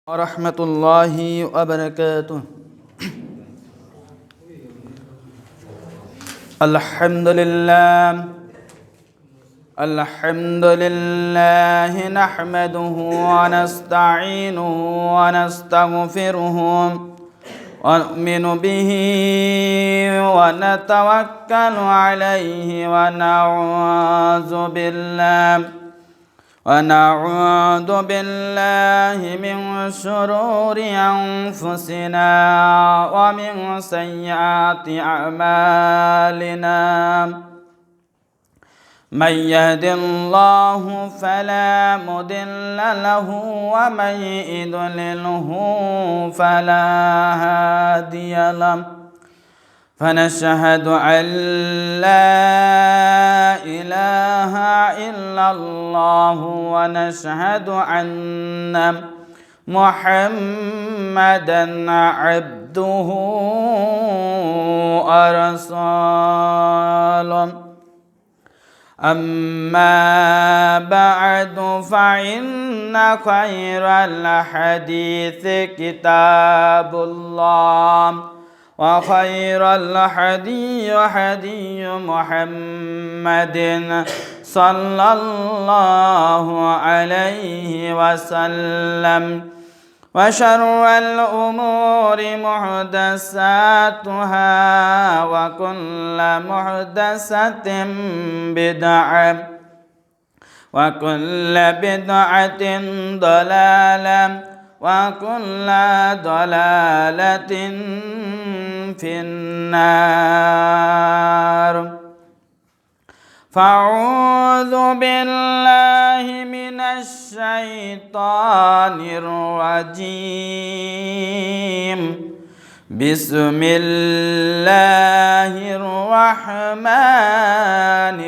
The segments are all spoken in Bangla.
ورحمة الله وبركاته. الحمد لله نحمده ونستعينه ونستغفره ونؤمن به ونتوكل عليه ونعوذ بالله من شرور أنفسنا ومن سيئات أعمالنا. من يهد الله فلا مضل له ومن يضلله فلا هادي له. فنشهد أن لا إله إلا الله ونشهد أن محمدا عبده ورسوله. أما بعد فإن خير الحديث كتاب الله وخير الهدي هدي محمد صلى الله عليه وسلم. وشر الأمور محدثاتها وكل محدثة بدعة وكل بدعة ضلالة وكل ضلالة في النار. فأعوذ بالله من الشيطان الرجيم. بسم الله الرحمن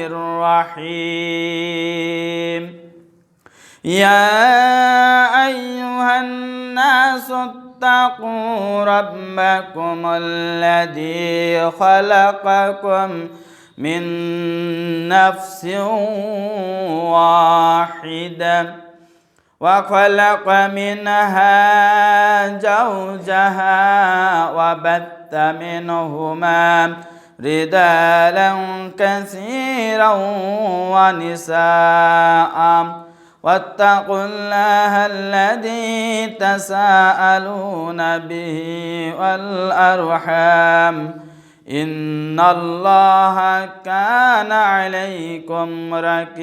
الرحيم. يا أيها الناس اتقوا ربكم الذي خلقكم من نفس واحدة وخلق منها زوجها وبث منهما رجالا كثيرا ونساء. واتقوا الله الذي تساءلون به والأرحام إن الله كان عليكم رقيبا.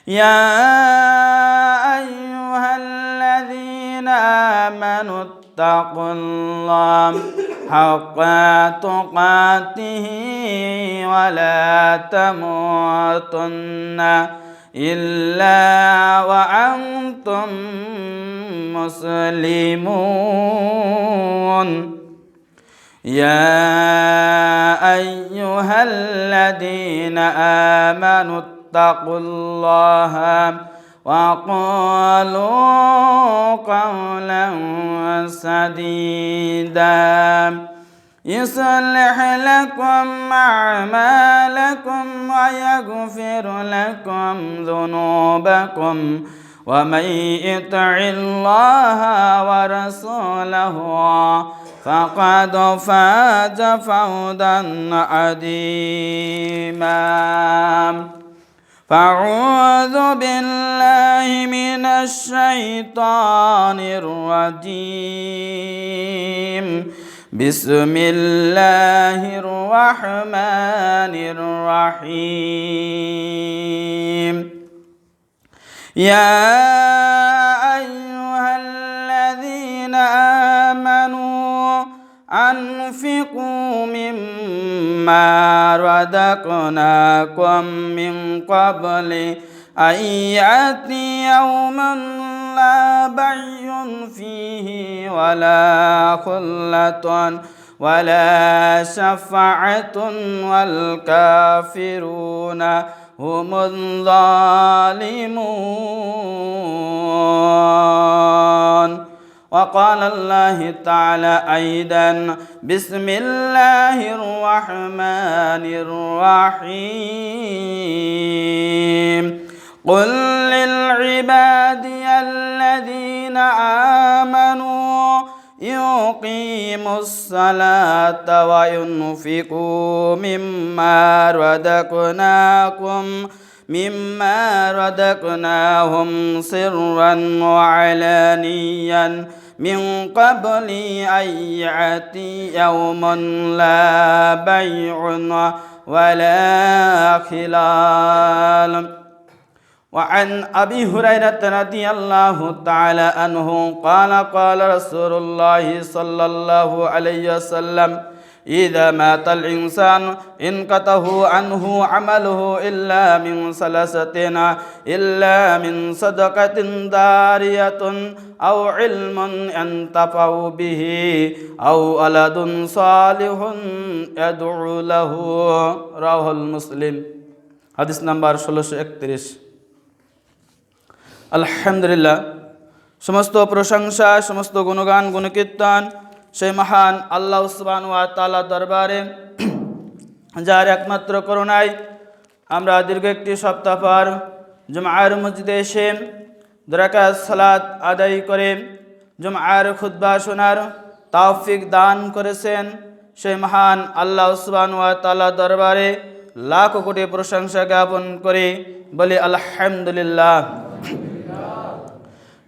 يا أيها الذين آمنوا اتقوا الله حق تقاته ولا تموتن إلا وأنتم مسلمون. يا أيها الذين آمنوا اتقوا الله وقولوا قولا سديدا يصلح لكم أعمالكم ويغفر لكم ذنوبكم ومن يطع الله ورسوله فقد فاز فوزا عظيما. فأعوذ بالله من الشيطان الرجيم. بسم الله الرحمن الرحيم. يا أيها الذين آمنوا أنفقوا مما رزقناكم من قبل أن يأتي يوم لا بيع فيه ولا خلة ولا شفاعة والكافرون هم الظالمون. وقال الله تعالى أيضا: بسم الله الرحمن الرحيم. قل للعبادي الذين آمنوا يقيموا الصلاة وينفقوا مما رزقناهم سرا وعلانيا من قبل أن يأتي يوم لا بيع ولا خلال. وعن أبي هريرة رضي الله تعالى عنه قال قال رسول الله صلى الله عليه وسلم إذا مات الإنسان انقطع عنه عمله إلا من ثلاثة إلا من صدقة جارية أو علم ينتفع به أو ولد صالح يدعو له. رواه المسلم. হাদিস নাম্বার 1631। আলহামদুলিল্লাহ, সমস্ত প্রশংসা, সমস্ত গুণগান, গুণকীর্তন সেই মহান আল্লাহ সুবহানাহু ওয়া তাআলার দরবারে, যার একমাত্র করুণায় আমরা দীর্ঘ একটি সপ্তাহ পর জুমআর মসজিদে এসে দুরাকাত সালাত আদায় করে জুমআর খুতবা শোনার তৌফিক দান করেছেন। সেই মহান আল্লাহ সুবহানাহু ওয়া তাআলার দরবারে লাখ কোটি প্রশংসা জ্ঞাপন করে বলি আলহামদুলিল্লাহ।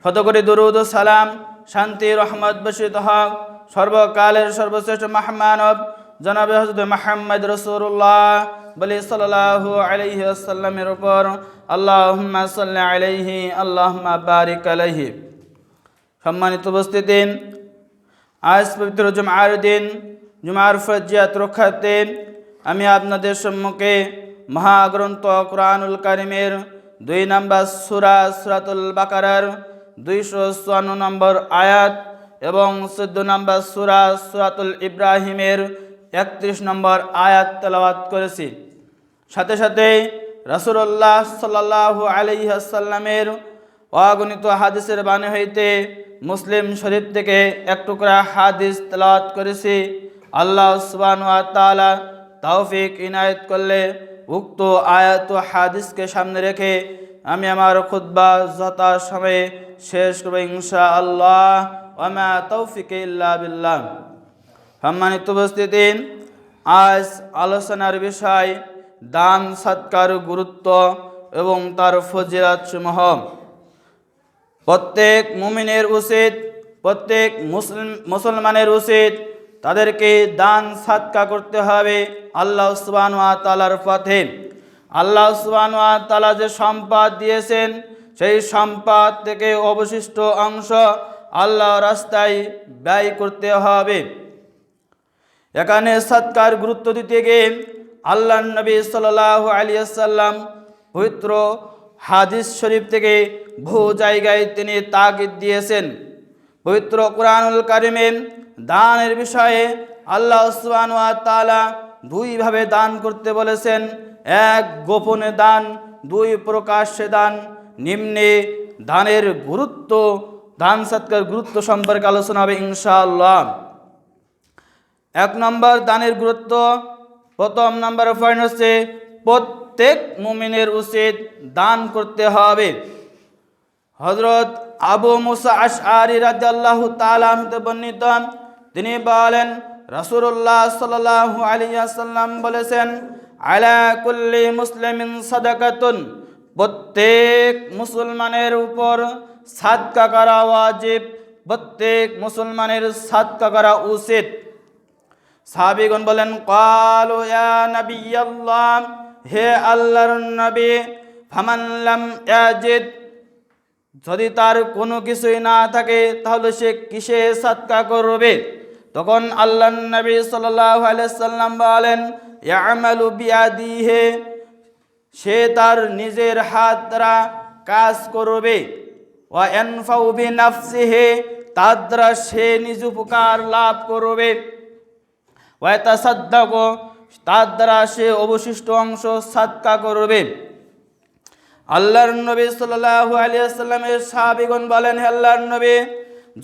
শত কোটি দুরূদ ও সালাম, শান্তি রহমত বর্ষিত হোক সর্বকালের সর্বশ্রেষ্ঠ মহামানব জনাবে হযরত মুহাম্মদ রাসূলুল্লাহ বলি সাল্লাল্লাহু আলাইহি ওয়াসাল্লামের উপর। আল্লাহুম্মা সাল্লি আলাইহি আল্লাহুম্মা বারিক আলাইহি। সম্মানিত উপস্থিতি, আজ পবিত্র জুমআর দিন, জুমআর ফজিলত রক্ষার্থে আমি আপনাদের সম্মুখে মহাগ্রন্থ কুরআনুল কারীমের 2 নম্বর সূরা সূরাতুল বাকারার 254 নম্বর আয়াত এবং 14 নম্বর সূরা সূরাতুল ইব্রাহিমের 31 নম্বর আয়াত তেলাওয়াত করেছি। সাথে সাথে রাসূলুল্লাহ সাল্লাল্লাহু আলাইহি ওয়াসাল্লামের অগণিত হাদিসের বাণী হইতে মুসলিম শরীফ থেকে এক টুকরা হাদিস তেলাওয়াত করেছি। আল্লাহ সুবহানাহু ওয়া তাআলা তৌফিক ইনায়েত করলে উক্ত আয়াত ও হাদিসকে সামনে রেখে আমি আমার খুতবা যথাসময়ে শেষ করব ইনশাআল্লাহ। ওয়া মা তৌফিকি ইল্লা বিল্লাহ। সম্মানিত উপস্থিতি, আজ আলোচনার বিষয় দান সৎকার গুরুত্ব এবং তার ফজিলত সমূহ। প্রত্যেক মুমিনের উচিত, প্রত্যেক মুসলমানের উচিত তাদেরকে দান সৎকা করতে হবে আল্লাহ সুবহানাহু ওয়া তাআলার পথে। আল্লাহ সুবহানাহু ওয়া তাআলা যে সম্পদ দিয়েছেন, সেই সম্পদ থেকে অবশিষ্ট অংশ আল্লাহর রাস্তায় ব্যয় করতে হবে। এখানে সৎকার গুরুত্ব দিতে গিয়ে আল্লাহর নবী সাল্লাল্লাহু আলাইহি ওয়াসাল্লাম পবিত্র হাদিস শরীফ থেকে বহু জায়গায় তিনি তাগিদ দিয়েছেন। পবিত্র কুরআনুল কারীমে দানের বিষয়ে আল্লাহ সুবহানাহু ওয়া তাআলা 2 ভাবে দান করতে বলেছেন। 1 গোপনে দান, 2 প্রকাশ্যে দান। নিম্নে দানের গুরুত্ব, দান সৎকার গুরুত্ব সম্পর্কে আলোচনা হবে ইনশাআল্লাহ। 1 নম্বর দানের গুরুত্ব। প্রথম নম্বর পয়েন্ট হচ্ছে প্রত্যেক মুমিনের উচিত দান করতে হবে। হযরত আবু মুসা আশআরী রাদিয়াল্লাহু তাআলা হতে বর্ণিত, তিনি বলেন রাসূলুল্লাহ সাল্লাল্লাহু আলাইহি ওয়াসাল্লাম বলেছেন, আলা কুল্লি মুসলিমিন সাদাকাতুন, প্রত্যেক মুসলমানের উপর সাদকা করা ওয়াজিব, প্রত্যেক মুসলমানের সাদকা করা উচিত। সাহাবীগণ বলেন, ক্বালু ইয়া নবিয়াল্লাহ, হে আল্লাহর নবী, ফামান লাম ইয়াজিদ, যদি তার কোনো কিছুই না থাকে তাহলে সে কিসে সাদকা করবে? তখন আল্লাহর নবী সাল্লাল্লাহু আলাইহি সাল্লাম বলেন, ইয়ামালু বিয়াদিহি, সে তার নিজের হাত দ্বারা কাজ করবে। ওয়া ইয়ানফাউ বিনাফসিহি, তার দ্বারা সে নিজ উপকার লাভ করবে। ওয়া ইয়াতাসাদ্দাকু, তার দ্বারা সে অবশিষ্ট অংশ সাদকা করবে। আল্লাহর নবী সাল্লাল্লাহু আলাইহি ওয়াসাল্লামের সাহাবীগণ বলেন, হে আল্লাহর নবী,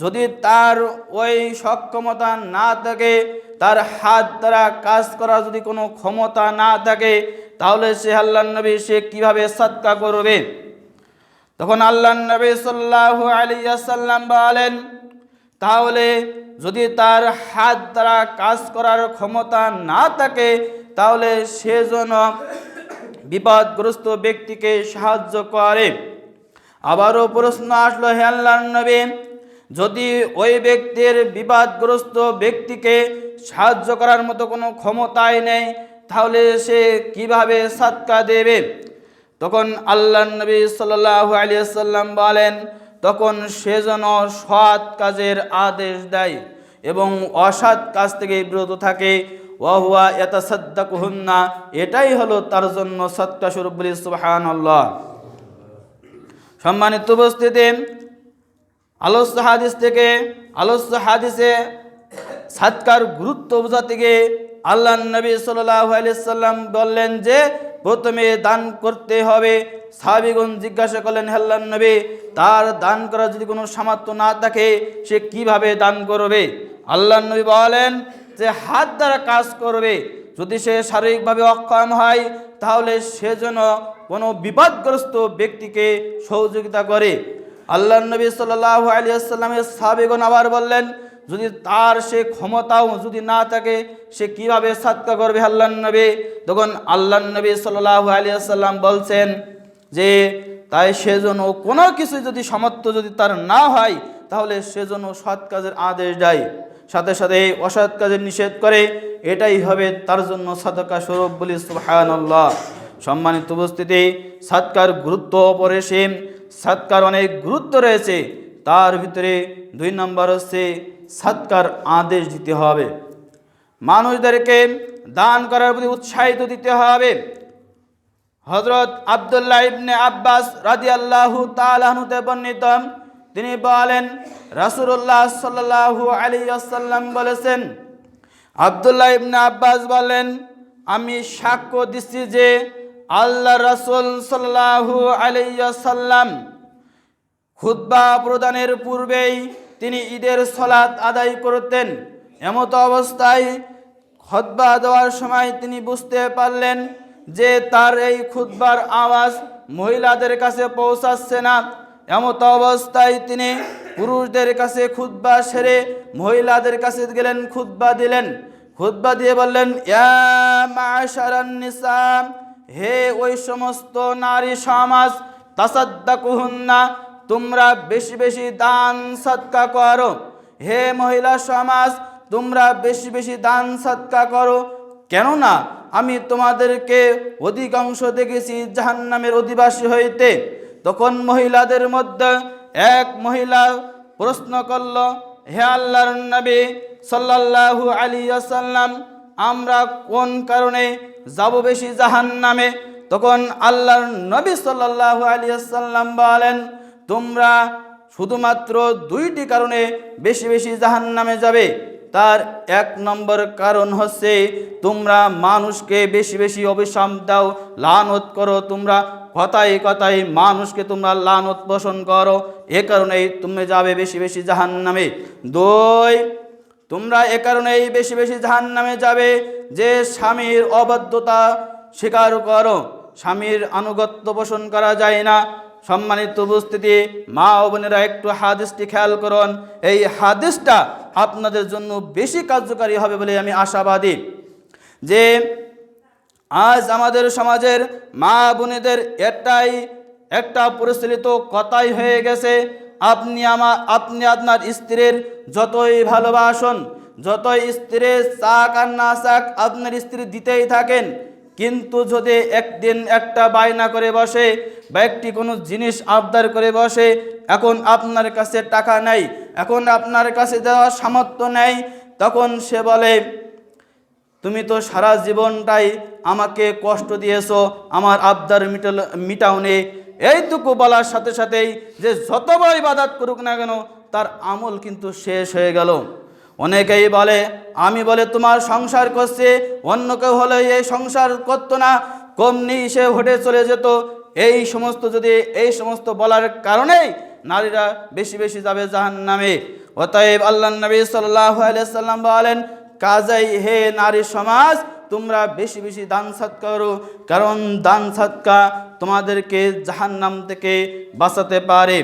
যদি তার ওই সক্ষমতা না থাকে, তার হাত দ্বারা কাজ করার যদি কোনো ক্ষমতা না থাকে, তাহলে সে আল্লাহর নবী সে কিভাবে সাদকা করবে? তখন আল্লাহর নবী সাল্লাল্লাহু আলাইহি ওয়াসাল্লাম বলেন, তাহলে যদি তার হাত দ্বারা কাজ করার ক্ষমতা না থাকে তাহলে সে যেন বিপদগ্রস্ত ব্যক্তিকে সাহায্য করে। আবারও প্রশ্ন আসলো, হে আল্লাহর নবী, যদি ওই ব্যক্তির বিপদগ্রস্ত ব্যক্তিকে সাহায্য করার মতো কোনো ক্ষমতাই নেই তাহলে সে কিভাবে সাদকা দেবে? তখন আল্লাহর নবী সাল্লাল্লাহু আলাইহি ওয়াসাল্লাম বলেন, তখন সে যেন সৎ কাজের আদেশ দেয় এবং অসৎ কাজ থেকে বিরত থাকে। ওয়া হুয়া ইয়াতাসাদ্দাকুহুন্না, এটাই হলো তার জন্য সাদকা স্বরূপ। বলি সুবহানাল্লাহ। সম্মানিত উপস্থিতি, আলোচ্য হাদিসে সাদকার গুরুত্ব বোঝাতে গিয়ে আল্লাহর নবী সাল্লাল্লাহু আলাইহি ওয়াসাল্লাম বললেন যে প্রথমে দান করতে হবে। সাহাবীগণ জিজ্ঞাসা করলেন, হে আল্লাহর নবী, তার দান করার যদি কোনো সামর্থ্য না থাকে সে কিভাবে দান করবে? আল্লাহর নবী বলেন যে হাত দ্বারা কাজ করবে। যদি সে শারীরিকভাবে অক্ষম হয় তাহলে সে যেন কোনো বিপদগ্রস্ত ব্যক্তিকে সহযোগিতা করে। আল্লাহর নবী সাল্লাল্লাহু আলাইহি ওয়াসাল্লামের সাহাবীগণ আবার বললেন, যদি তার সে ক্ষমতাও যদি না থাকে সে কিভাবে সাদকা করবে আল্লাহর নবী? তখন আল্লাহর নবী সাল্লাল্লাহু আলাইহি ওয়াসাল্লাম বলছেন যে তাই সেজন্য কোনো কিছু যদি সামর্থ্য যদি তার না হয় তাহলে সেজন্য সৎ কাজের আদেশ দেয়, সাথে সাথে অসৎ কাজের নিষেধ করে। এটাই হবে তার জন্য সাদকা স্বরূপ। বলি সুবহানাল্লাহ। সম্মানিত উপস্থিতি, সাদকার গুরুত্ব অপরিসীম। সাদকার অনেক গুরুত্ব রয়েছে, তার ভিতরে 2 নম্বর হচ্ছে সাদকার আদেশ দিতে হবে। মানুষদেরকে দান করার প্রতি উৎসাহিত দিতে হবে। হযরত আব্দুল্লাহ ইবনে আব্বাস রাদিয়াল্লাহু তাআলা আনহু বর্ণিত, তিনি বলেন রাসূলুল্লাহ সাল্লাল্লাহু আলাইহি ওয়াসাল্লাম বলেছেন, আব্দুল্লাহ ইবনে আব্বাস বলেন, আমি সাক্ষ্য দিচ্ছি যে আল্লাহ রাসূল সাল্লাল্লাহু আলাইহি ওয়াসাল্লাম খুতবা প্রদানের পূর্বেই তিনি ঈদের সালাত আদায় করতেন। এমত অবস্থায় খুতবা দেওয়ার সময় তিনি বুঝতে পারলেন যে তার এই খুতবার আওয়াজ মহিলাদের কাছে পৌঁছাচ্ছে না। এমত অবস্থায় তিনি পুরুষদের কাছে খুতবা সেরে মহিলাদের কাছে গেলেন, খুতবা দিলেন। খুতবা দিয়ে বললেন, ইয়া মা'শারান নিসা, হে ওই সমস্ত নারী সমাজ, তাসাদ্দাকুহুন্না, তোমরা বেশি বেশি দান সাদকা করো। হে মহিলা সমাজ, তোমরা বেশি বেশি দান সাদকা করো, কেননা আমি তোমাদেরকে অধিকাংশ দেখেছি জাহান্নামের অধিবাসী হইতে। তখন মহিলাদের মধ্যে এক মহিলা প্রশ্ন করল, হে আল্লাহর নবী সাল্লাল্লাহু আলাইহি ওয়াসাল্লাম, আমরা কোন কারণে যাব বেশি জাহান্নামে? তখন আল্লাহর নবী সাল্লাল্লাহু আলাইহি ওয়াসাল্লাম বলেন, তোমরা শুধুমাত্র 2টি কারণে বেশি বেশি জাহান্নামে যাবে। তার 1 নম্বর কারণ হচ্ছে তোমরা মানুষকে বেশি বেশি অভিশাপ দাও, লানত করো। তোমরা কথায় কথায় মানুষকে তোমরা লানত পোষণ করো, এ কারণেই তুমি যাবে বেশি বেশি জাহান্নামে। 2, তোমরা এ কারণেই বেশি বেশি জাহান্নামে যাবে যে স্বামীর অবাধ্যতা স্বীকার করো। স্বামীর আনুগত্য পোষণ করা যায় না। সম্মানিত উপস্থিতি, মা ও বোনেরা, একটু হাদিসটি খেয়াল করুন। এই হাদিসটা আপনাদের জন্য বেশি কার্যকারী হবে বলে আমি আশাবাদী। যে আজ আমাদের সমাজের মা বোনেদের এটাই একটা পরিচালিত কথাই হয়ে গেছে, আপনি আপনার স্ত্রীর যতই ভালোবাসুন, যতই স্ত্রীর চাক আর না চাক আপনার স্ত্রী দিতেই থাকেন, কিন্তু যদি একদিন একটা বায়না করে বসে বা একটি কোনো জিনিস আবদার করে বসে, এখন আপনার কাছে টাকা নেই, এখন আপনার কাছে দেওয়ার সামর্থ্য নেই, তখন সে বলে, তুমি তো সারা জীবনটাই আমাকে কষ্ট দিয়েছো, আমার আবদার মিটাওনি। এইটুকু বলার সাথে সাথেই যে যতবার ইবাদত করুক না কেন তার আমল কিন্তু শেষ হয়ে গেল। অনেকেই বলে, আমি বলে তোমার সংসার করছে, অন্য কেউ হলে এই সংসার করতো না, কমনি সে হটে চলে যেত। এই সমস্ত বলার কারণেই নারীরা বেশি বেশি যাবে জাহান্নামে। অতএব আল্লাহর নবী সাল্লাল্লাহু আলাইহি ওয়াসাল্লাম বলেন, কাজেই হে নারী সমাজ, তোমরা বেশি বেশি দান সদকা করো, কারণ দান সদকা তোমাদেরকে জাহান্নাম থেকে বাঁচাতে পারে।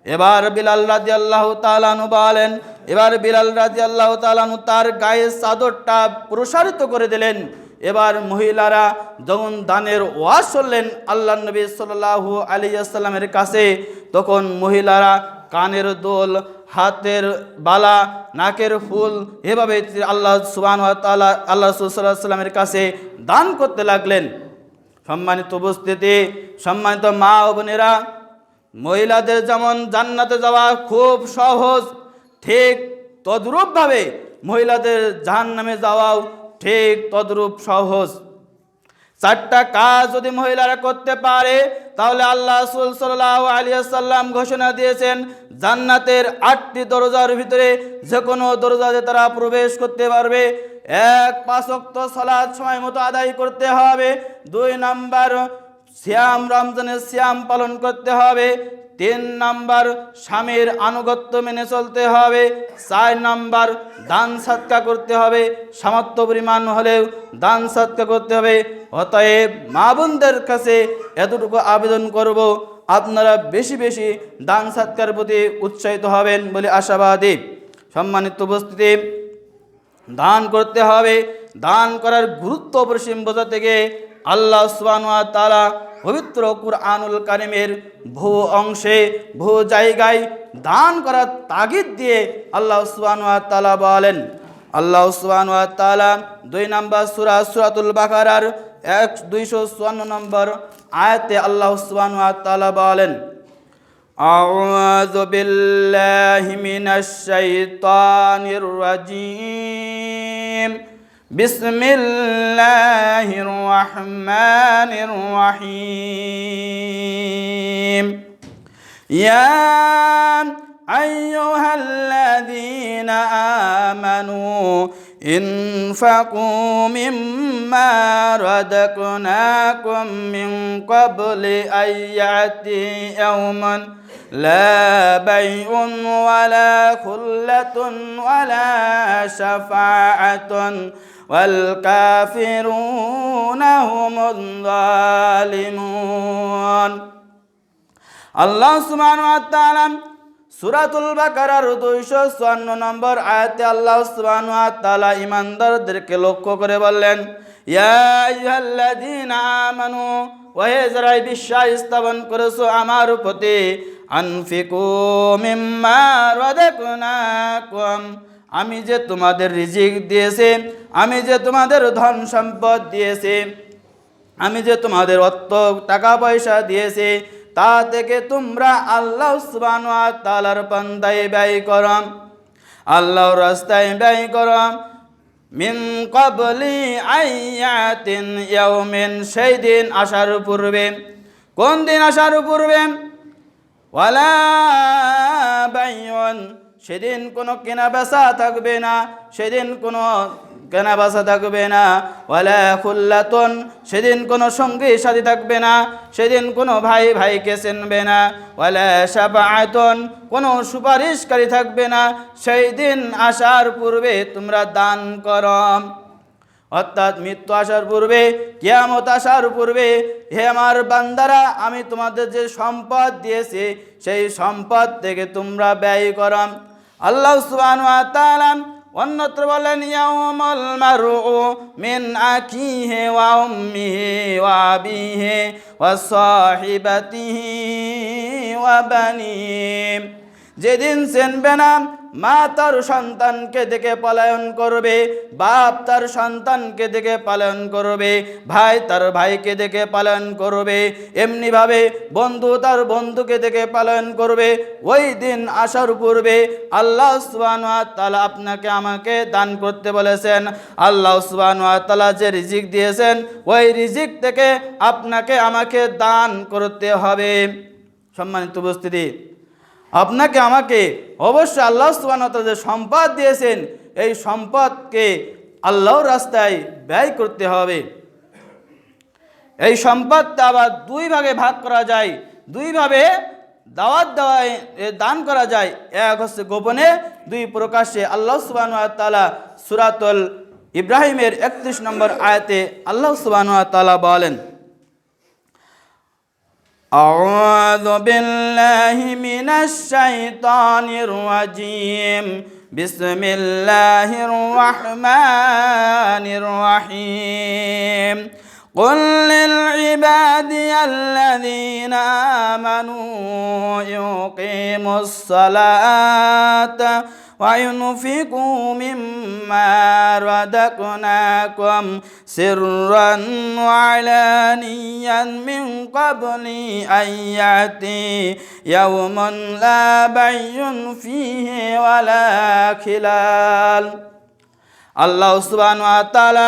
এবার বিলাল রাদিয়াল্লাহু তাআলা আনহু বলেন, এবার বিলাল রাদিয়াল্লাহু তাআলা আনহু তার গায়ের চাদরটা প্রসারিত করে দিলেন। এবার মহিলারা যখন দানের ওয়াজ শুনলেন আল্লাহর নবী সাল্লাল্লাহু আলাইহি ওয়াসাল্লামের কাছে, তখন মহিলারা কানের দুল, হাতের বালা, নাকের ফুল এভাবে আল্লাহ সুবহানাহু ওয়া তাআলা আল্লাহ রাসূল সাল্লাল্লাহু আলাইহি ওয়াসাল্লামের কাছে দান করতে লাগলেন। সম্মানিত উপস্থিতি, সম্মানিত মা ও বোনেরা, মহিলাদের যেমন জান্নাতে যাওয়া খুব সহজ, ঠিক তদ্রূপভাবে মহিলাদের জাহান্নামে যাওয়াও ঠিক তদ্রূপ সহজ। 4টা কাজ যদি মহিলারা করতে পারে তাহলে আল্লাহ রাসূল সাল্লাল্লাহু আলাইহি ওয়াসাল্লাম ঘোষণা দিয়েছেন জান্নাতের 8টি দরজার ভিতরে যে কোনো দরজাতে তারা প্রবেশ করতে পারবে। 5 ওয়াক্ত সালাত সময় মতো আদায় করতে হবে। 2 নাম্বার সিয়াম, রমজানের সিয়াম পালন করতে হবে। 3 নাম্বার স্বামীর আনুগত্য মেনে চলতে হবে। 4 নাম্বার দান সদকা করতে হবে, সামর্থ্য পরিমাণ হলেও দান সদকা করতে হবে। অতএব মা বোনদের কাছে এতটুকু আবেদন করব, আপনারা বেশি বেশি দান সদকার প্রতি উৎসাহিত হবেন বলে আশাবাদী। সম্মানিত উপস্থিতি, দান করতে হবে। দান করার গুরুত্ব অপরিসীম বোঝাতে গিয়ে আল্লাহ সুবহানাহু ওয়া তাআলা পবিত্র কুরআনুল কারীমের বহু অংশে বহু জায়গায় দান করার তাগিদ দিয়ে আল্লাহ সুবহানাহু ওয়া তাআলা বলেন। আল্লাহ সুবহানাহু ওয়া তাআলা 2 নম্বর সূরা সূরাতুল বাকারার 254 নম্বর আয়াতে আল্লাহ সুবহানাহু ওয়া তাআলা বলেন, আউযু বিল্লাহি মিনাশ শাইতানির রাজীম, বিসমিল্লাহির রহমানির রহিম, ইয়া আইয়ুহাল্লাযীনা আমানু ইনফাকু মিম্মা রাযাকনাকুম মিন ক্বাবলি আইয়াতি ইয়াওমান লা বাইউন ওয়ালা খুল্লাতুন ওয়ালা শাফাআতুন ওয়াল কাফিরুনা হুমুয যালিমুন। আল্লাহ সুবহানাহু ওয়া তাআলা সূরাতুল বাকারার 254 নম্বর আয়াতে আল্লাহ সুবহানাহু ওয়া তাআলা ঈমানদারদেরকে লক্ষ্য করে বললেন, ইয়া আইয়ুহাল্লাযীনা আমানু, ওহে যারা বিশ্বাস স্থাপন করেছো আমার প্রতি, আনফিকু মিম্মা রাযাকনাকুম, আমি যে তোমাদের রিজিক দিয়েছি, আমি যে তোমাদের ধন সম্পদ দিয়েছি, আমি যে তোমাদের অর্থ টাকা পয়সা দিয়েছি, তা থেকে তোমরা আল্লাহ সুবহানাহু ওয়া তাআলার পন্থায় ব্যয় করো, আল্লাহর রাস্তায় ব্যয় করো। মিন ক্বাবলি আইয়াতিন ইয়াউমিন, সেই দিন আসার পূর্বে। কোন দিন আসার পূর্বে? ওয়ালা বাইউন, সেদিন কোনো কেনা বেচা থাকবে না, সেদিন কোনো কেনা বেচা থাকবে না। ওয়ালা খুল্লাতুন, সেদিন কোনো সঙ্গী সাথী থাকবে না, সেদিন কোনো ভাই ভাইকে চিনবে না। ওয়ালা শাফাআতুন, কোনো সুপারিশকারী থাকবে না। সেই দিন আসার পূর্বে তোমরা দান করো, অর্থাৎ মৃত্যু আসার পূর্বে, কিয়ামত আসার পূর্বে, হে আমার বান্দারা, আমি তোমাদের যে সম্পদ দিয়েছি সেই সম্পদ থেকে তোমরা ব্যয় করো। আল্লাহ সুবহানাহু ওয়া তাআলা অন্যত্র বলেন, ইয়াউমুল মারউ মিন আখিহি ওয়া উম্মিহি ওয়া আবিহি ওয়া সাহিবাতিহি ওয়া বানিহি, যেদিন চিনবে না মা তার সন্তানকে দেখে পলায়ন করবে, বাপ তার সন্তানকে দেখে পালন করবে, ভাই তার ভাইকে দেখে পালন করবে, এমনিভাবে বন্ধু তার বন্ধুকে দেখে পালন করবে। ওই দিন আসার পূর্বে আল্লাহ সুবহানাহু ওয়া তাআলা আপনাকে আমাকে দান করতে বলেছেন। আল্লাহ সুবহানাহু ওয়া তাআলা যে রিজিক দিয়েছেন ওই রিজিক থেকে আপনাকে আমাকে দান করতে হবে। সম্মানিত উপস্থিতি, আপনাকে আমাকে অবশ্যই আল্লাহ সুবহানাহু ওয়া তাআলা যে সম্পদ দিয়েছেন এই সম্পদকে আল্লাহর রাস্তায় ব্যয় করতে হবে। এই সম্পদটা আবার 2 ভাগে ভাগ করা যায়, 2 ভাবে দাওয়াত দেওয়ায় দান করা যায়। এক হচ্ছে গোপনে, 2 প্রকাশ্যে। আল্লাহ সুবহানাহু ওয়া তাআলা সূরাতুল ইব্রাহিমের 31 নম্বর আয়াতে আল্লাহ সুবহানাহু ওয়া তাআলা বলেন, আউযু বিল্লাহি মিনাশ শাইতানির রাজীম, বিসমিল্লাহির রাহমানির রাহিম। قل للعبادي الذين آمنوا يقيموا الصلاة وينفقوا مما رزقناكم سرا وعلانيا من قبل أن يأتي يوم لا بيع فيه ولا خلال। আল্লাহ সুবহানাহু ওয়া তাআলা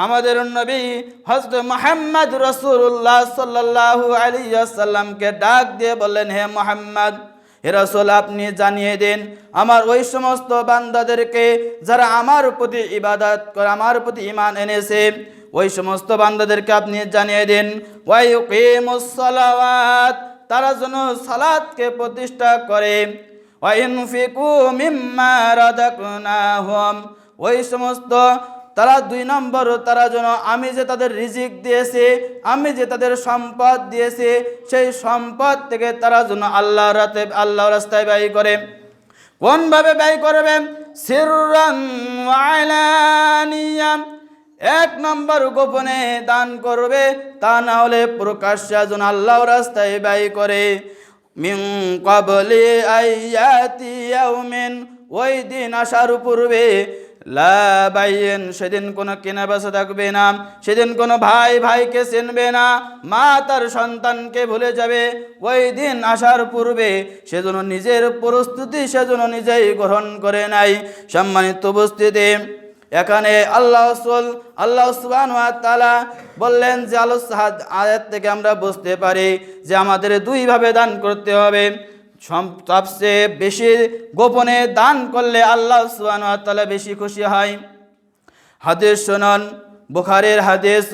আমাদের নবী হযরত মুহাম্মদ রাসূলুল্লাহ সাল্লাল্লাহু আলাইহি ওয়াসাল্লামকে ডাক দিয়ে বললেন, হে মুহাম্মদ, হে রাসূল, আপনি জানিয়ে দিন আমার ওই সমস্ত বান্দাদেরকে যারা আমার প্রতি ইবাদত করে, আমার প্রতি ঈমান এনেছে, ওই সমস্ত বান্দাদেরকে আপনি জানিয়ে দিন ওয়া ইউকিমুস সালাওয়াত, তারা যেন সালাতকে প্রতিষ্ঠা করে, ওয়া ইনফিকু মিম্মা রাযাকনাহুম, ওই সমস্ত তারা 2 নম্বর, তারা যেন আমি যে তাদের রিজিক দিয়েছি, আমি যে তাদের সম্পদ দিয়েছি, সেই সম্পদ থেকে তারা যেন আল্লাহর রাস্তায় ব্যয় করে। কোনভাবে ব্যয় করবে? সিররান ওয়া আলানিয়া, 1 নম্বর গোপনে দান করবে, তা না হলে প্রকাশ্যে যেন আল্লাহর রাস্তায় ব্যয় করে। মিন ক্বাবলি আইয়াতি ইয়াউমিন, ওই দিন আসার পূর্বে, লা বাইন, সেদিন কোনো কেনা বেচা থাকবে না, সেদিন কোনো ভাই ভাইকে চিনবে না, মা তার সন্তানকে ভুলে যাবে। ওই দিন আসার পূর্বে সেজন্য নিজের প্রস্তুতি সেজন্য নিজেই গ্রহণ করে নাই। সম্মানিত উপস্থিতি, এখানে আল্লাহ সুবহানাহু ওয়া তাআলা বললেন যে আয়াত থেকে আমরা বুঝতে পারি যে আমাদের 2 ভাবে দান করতে হবে। সবচেয়ে বেশি গোপনে দান করলে আল্লাহ সুবহানাহু ওয়া তাআলা বেশি খুশি হয়। হাদিস শুনুন, বুখারীর হাদিস,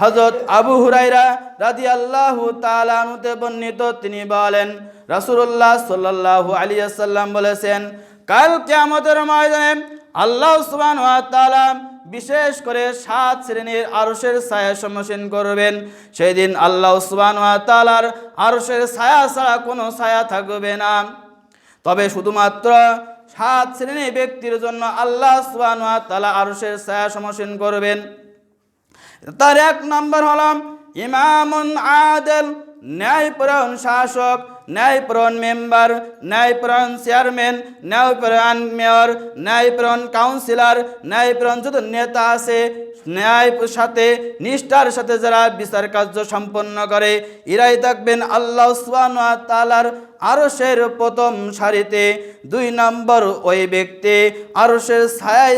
হযরত আবু হুরায়রা রাদিয়াল্লাহু তাআলা আনহু বর্ণিত, তিনি বলেন রাসূলুল্লাহ সাল্লাল্লাহু আলাইহি ওয়াসাল্লাম বলেছেন, কাল কিয়ামতের ময়দানে আল্লাহ সুবহানাহু ওয়া তাআলা বিশেষ করে 7 শ্রেণীর আরশের ছায়া সম্মোচন করবেন। সেই দিন আল্লাহ সুবহানাহু ওয়া তাআলার আরশের ছায়া ছাড়া কোনো ছায়া থাকবে না। তবে শুধুমাত্র 7 শ্রেণীর ব্যক্তির জন্য আল্লাহ সুবহানাহু ওয়া তাআলা আরশের ছায়া সম্মোচন করবেন। তার 1 নম্বর হলো ইমামুন আদিল, ন্যায়পরায়ণ শাসক, ন্যায়পরায়ণ মেম্বার, ন্যায়পরায়ণ চেয়ারম্যান, ন্যায়পরায়ণ মেয়র, ন্যায়পরায়ণ কাউন্সিলর, ন্যায়পরায়ণ যত নেতা আছে, ন্যায়ের সাথে নিষ্ঠার সাথে যারা বিচার কার্য সম্পন্ন করে, এরাই থাকবেন আল্লাহ সুবহানাহু ওয়া তাআলার আরশের প্রথম সারিতে। 2 নম্বর ওই ব্যক্তি আরশের ছায়ায়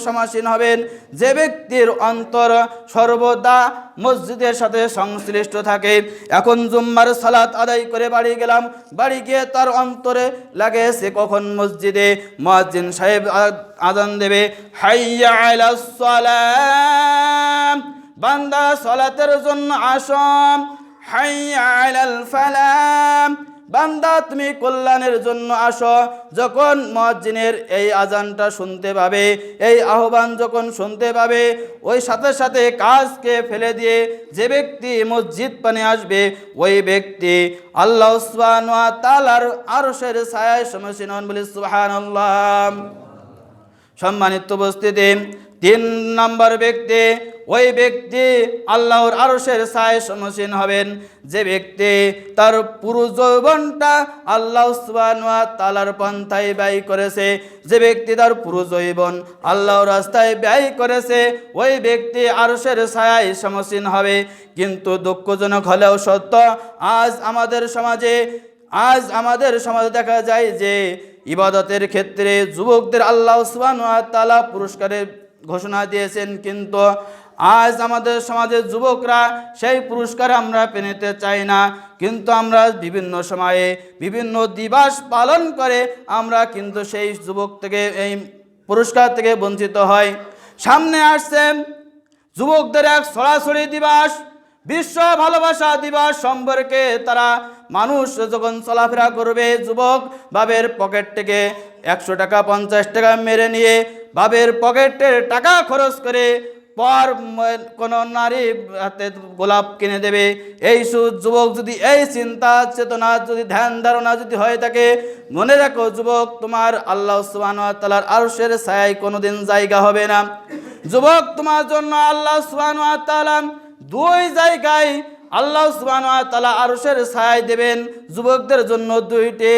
সমাসীন হবেন যে ব্যক্তির অন্তর সর্বদা মসজিদের সাথে সংশ্লিষ্ট থাকে। এখন জুম্মার সালাত আদায় করে বাড়ি গেলাম, বাড়ি গিয়ে তার অন্তরে লাগেছে কখন মসজিদে মুয়াজ্জিন সাহেব আযান দেবে, হাইয়া আলাস সালাম, বান্দা সালাতের জন্য আসো, হাইয়া আলাল ফালাহ, বান্দা তুমি কল্যাণের জন্য আসো। যখন মুয়াজ্জিনের এই আজানটা শুনতে পাবে, এই আহ্বান যখন শুনতে পাবে, ওই সাথে সাথে কাজকে ফেলে দিয়ে যে ব্যক্তি মসজিদ পানে আসবে, ওই ব্যক্তি আল্লাহ সুবহানাহু ওয়া তাআলার আরশের ছায়ায় সমাসীন হন। বলি সুবহানাল্লাহ। সম্মানিত উপস্থিতি, 3 নম্বর ব্যক্তি, ওই ব্যক্তি আল্লাহর আরশের ছায়ায় সমাসীন হবেন যে ব্যক্তি তার পুরো যৌবনটা আল্লাহ সুবহানাহু ওয়া তাআলার পন্থায় ব্যয় করেছে, যে ব্যক্তি তার পুরো যৌবন আল্লাহর রাস্তায় ব্যয় করেছে, ওই ব্যক্তি আরশের ছায়ায় সমাসীন হবে। কিন্তু দুঃখজনক হলেও সত্য, আজ আমাদের সমাজে দেখা যায় যে ইবাদতের ক্ষেত্রে যুবকদের আল্লাহ সুবহানাহু ওয়া তাআলা পুরস্কারের ঘোষণা দিয়েছেন, কিন্তু আজ আমাদের সমাজের যুবকরা সেই পুরস্কার আমরা পেতে চাই না। কিন্তু আমরা বিভিন্ন সময়ে বিভিন্ন দিবস পালন করে আমরা কিন্তু সেই যুবক থেকে, এই পুরস্কার থেকে বঞ্চিত হয়। সামনে আসছে যুবকদের এক ছড়াছড়ি দিবস, বিশ্ব ভালোবাসা দিবস সম্পর্কে তারা মানুষ যখন চলাফেরা করবে, যুবক বাবের পকেট থেকে 100 টাকা 50 টাকা মেরে নিয়ে বাপের পকেটের টাকা খরচ করে পর কোন নারী হাতে গোলাপ কিনে দেবে। এই যুবক যদি এই চিন্তা চেতনা যদি ধ্যান ধারণা যদি হয়ে থাকে, মনে রাখো যুবক, তোমার আল্লাহ সুবহানাহু ওয়া তাআলার আরশের ছায়ায় কোনোদিন জায়গা হবে না। যুবক, তোমার জন্য আল্লাহ সুবহানাহু ওয়া তাআলা দুই জায়গায় আল্লাহ সুবহানাহু ওয়া তাআলা আরশের ছায়ায় দেবেন। যুবকদের জন্য 2টি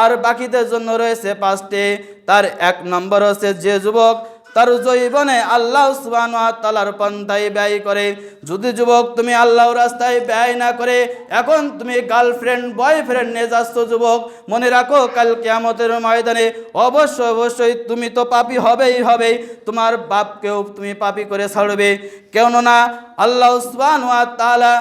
আর বাকিদের জন্য রয়েছে 5টি। তার 1 নম্বর হচ্ছে যে যুবক তার জীবনে আল্লাহ সুবহানাহু ওয়া তাআলার পন্থায় ব্যয় করে। যদি যুবক তুমি আল্লাহর রাস্তায় ব্যয় না করে এখন তুমি গার্লফ্রেন্ড বয়ফ্রেন্ড নিয়ে যাচ্ছ, যুবক মনে রাখো কাল কিয়ামতের ময়দানে অবশ্যই তুমি তো পাপী হবেই হবে, তোমার বাপকেও তুমি পাপী করে ছাড়বে। কেননা আল্লাহ সুবহানাহু ওয়া তাআলা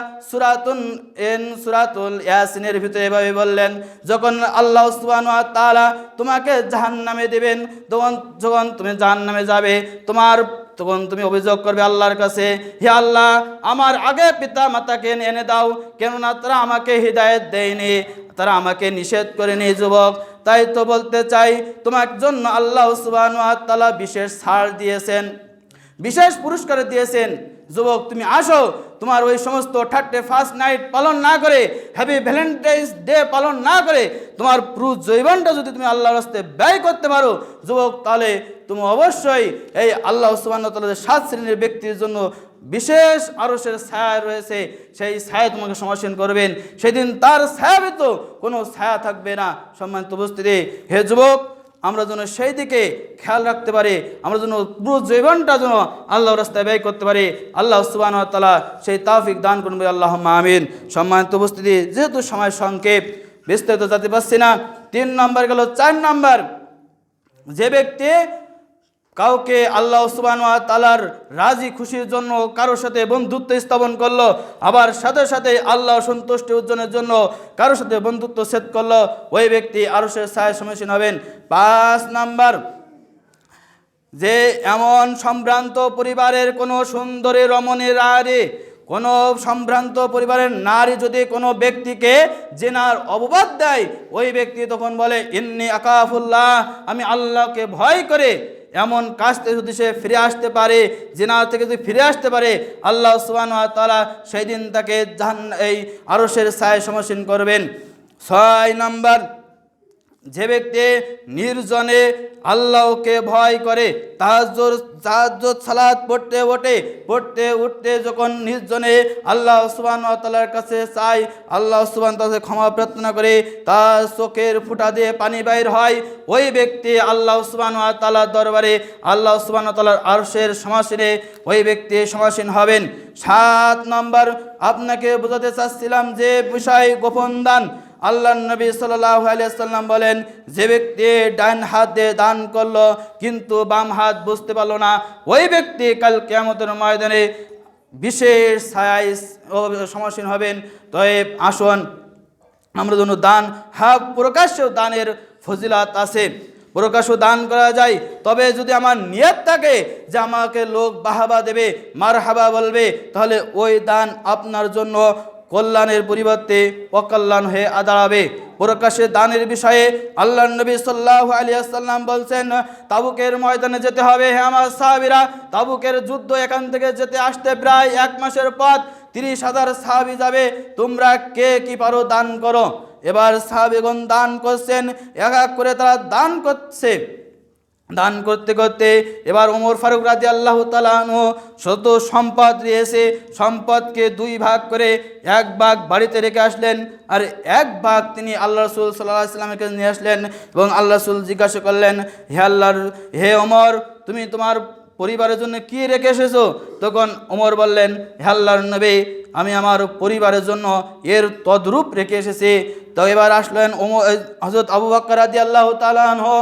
সূরাতুল ইয়াসিনের ভিতরে এভাবে বললেন, যখন আল্লাহ সুবহানাহু ওয়া তাআলা তোমাকে জাহান্নামে দেবেন, যখন তুমি জাহান্নামে যাবে তখন তুমি অভিযোগ করবে আল্লাহর কাছে, হে আল্লাহ আমার আগে পিতা মাতাকে এনে দাও, কেননা তারা আমাকে হিদায়াত দেয়নি, তারা আমাকে নিষেধ করেনি। যুবক, তাই তো বলতে চাই তোমার জন্য আল্লাহ সুবহানাহু ওয়া তাআলা বিশেষ ছাড় দিয়েছেন, বিশেষ পুরস্কার দিয়েছেন। যুবক তুমি আসো, তোমার ওই সমস্ত ফার্স্ট নাইট পালন না করে, হ্যাপি ভ্যালেন্টাইন্স ডে পালন না করে তোমার পুরো জীবনটা যদি তুমি আল্লাহর রাস্তায় ব্যয় করতে পারো যুবক, তাহলে তুমি অবশ্যই এই আল্লাহ সুবহানাহু ওয়া তাআলার 7 শ্রেণীর ব্যক্তির জন্য বিশেষ আরশের ছায়া রয়েছে, সেই ছায়া তোমাকে সমাসীন করবেন। সেদিন তার ছায়া ব্যতীত কোনো ছায়া থাকবে না। সম্মানিত উপস্থিতি, হে যুবক, আমরা যেন সেই দিকে খেয়াল রাখতে পারি, আমরা যেন পুরো জীবনটা যেন আল্লাহর রাস্তায় ব্যয় করতে পারি। আল্লাহ সুবহানাহু ওয়া তাআলা সেই তৌফিক দান করুন, আল্লাহুম্মা আমিন। সম্মানিত উপস্থিতি, যেহেতু সময় সংক্ষেপ বিস্তারিত যেতে পারছি না, 3 নম্বর গেল। 4 নম্বর, যে ব্যক্তি কাউকে আল্লাহ সুবহানাহু ওয়া তাআলার রাজি খুশির জন্য কারোর সাথে বন্ধুত্ব স্থাপন করলো, আবার সাথে সাথে আল্লাহ সন্তুষ্টি অর্জনের জন্য কারোর সাথে বন্ধুত্ব ছেদ করলো, ওই ব্যক্তি আরশের ছায়ার সম্মুখীন হবেন। 5 নম্বর, যে এমন সম্ভ্রান্ত পরিবারের কোনো সুন্দরী রমণী নারী, কোনো সম্ভ্রান্ত পরিবারের নারী যদি কোনো ব্যক্তিকে জেনার অপবাদ দেয়, ওই ব্যক্তি তখন বলে ইন্নী আকাফুল্লাহ, আমি আল্লাহকে ভয় করে এমন কাজ থেকে যদি সে ফিরে আসতে পারে, জিনা থেকে যদি ফিরে আসতে পারে, আল্লাহ সুবহানাহু ওয়া তাআলা সেই দিন তাকে এই আরশের ছায়ায় সম্মুখীন করবেন। 6 নম্বর, যে ব্যক্তি নির্জনে আল্লাহকে ভয় করে, তাহাজ্জুদ সালাত পড়তে উঠতে যখন নির্জনে আল্লাহ সুবহানাহু ওয়া তাআলার কাছে চায়, আল্লাহ সুবহানাহু ওয়া তাআলা ক্ষমা প্রার্থনা করে, তার চোখের ফুটা দিয়ে পানি বাইর হয়, ওই ব্যক্তি আল্লাহ সুবহানাহু ওয়া তাআলার দরবারে আল্লাহ সুবহানাহু ওয়া তাআলার আরশের সমাসীনে ওই ব্যক্তি সমাসীন হবেন। 7 নম্বর, আপনাকে বোঝাতে চাচ্ছিলাম যে বিষয় গোপন দান। আল্লাহর নবী সাল্লাল্লাহু আলাইহি ওয়াসাল্লাম বলেন, যে ব্যক্তি ডান হাত দিয়ে দান করলো কিন্তু বাম হাত বুঝতে পারলো না, ওই ব্যক্তি কাল কিয়ামতের ময়দানে বিশেষ ছায়ায় সমাসীন হবেন। তবে আসুন আমরা যেন দান, প্রকাশ্য দানের ফজিলত আছে, প্রকাশ্য দান করা যায়, তবে যদি আমার নিয়ত থাকে যে আমাকে লোক বাহাবা দেবে, মারহাবা বলবে, তাহলে ওই দান আপনার জন্য কল্যাণের পরিবর্তে অকল্যাণ হয়ে দাঁড়াবে। প্রকাশ্যে দানের বিষয়ে আল্লাহর নবী সাল্লাল্লাহু আলাইহি ওয়াসাল্লাম বলছেন, তাবুকের ময়দানে যেতে হবে, হে আমার সাহাবীরা, তাবুকের যুদ্ধ এখান থেকে যেতে আসতে প্রায় 1 মাসের পথ, 30,000 সাহাবী যাবে, তোমরা কে কি পারো দান করো। এবার সাহাবীগণ দান করছেন, এক এক করে তারা দান করছে। দান করতে করতে এবার ওমর ফারুক রাদিয়াল্লাহু তাআলা আনহু শত সম্পদ দিয়েছে, সম্পদকে 2 ভাগ করে 1 ভাগ বাড়িতে রেখে আসলেন, আর 1 ভাগ তিনি আল্লাহ রাসূল সাল্লাল্লাহু আলাইহি ওয়াসাল্লামের কাছে নিয়ে আসলেন, এবং আল্লাহ রাসূল জিজ্ঞাসা করলেন, হে ওমর, তুমি তোমার পরিবারের জন্য কি রেখে এসেছো? তখন ওমর বললেন, হে আল্লাহর নবী, আমি আমার পরিবারের জন্য এর তদ্রূপ রেখে এসেছি। তো এবার আসলেন হযরত আবু বকর রাদিয়াল্লাহু তাআলা আনহু।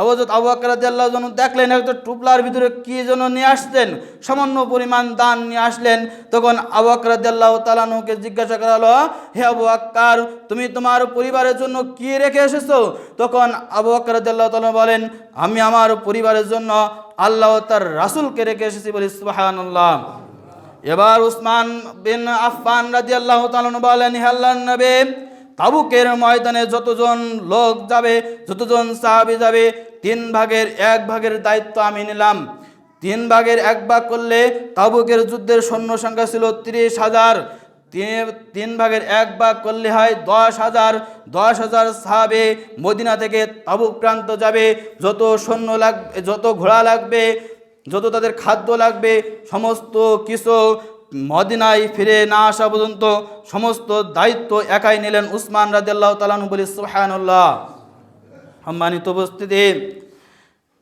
হযরত আবু বকর রাদিয়াল্লাহু তাআলা দেখলেন একটা টুপলার ভিতরে কি যেন নিয়ে আসছেন, সামান্য পরিমাণ দান নিয়ে আসলেন। তখন আবু বকর রাদিয়াল্লাহু তাআলা আনহুকে জিজ্ঞাসা করা হলো, হে আবু বকর, তুমি তোমার পরিবারের জন্য কি রেখে এসেছো? তখন আবু বকর রাদিয়াল্লাহু তাআলা বলেন, আমি আমার পরিবারের জন্য আল্লাহ ও তার রাসূলকে রেখে এসেছি। বলি সুবহানাল্লাহ। এবার উসমান বিন আফফান রাদিয়াল্লাহু তাআলা বলেন, হে আল্লাহর নবী, তাবুকের ময়দানে যতজন লোক যাবে, যতজন সাহাবী যাবে, 1/3 দায়িত্ব আমি নিলাম। 1/3 করলে তাবুকের যুদ্ধের সৈন্য সংখ্যা ছিল 30,000। 1/3 করলে হয় 10,000। 10,000 সাহাবে মদিনা থেকে তাবুক প্রান্ত যাবে। যত সৈন্য লাগবে, যত ঘোড়া লাগবে, যত তাদের খাদ্য লাগবে, সমস্ত কিছু মদিনায় ফিরে না আসা পর্যন্ত সমস্ত দায়িত্ব একাই নিলেন উসমান রাদিয়াল্লাহু তাআলা আনহু। বলি সুবহানাল্লাহ। সম্মানিত উপস্থিতি,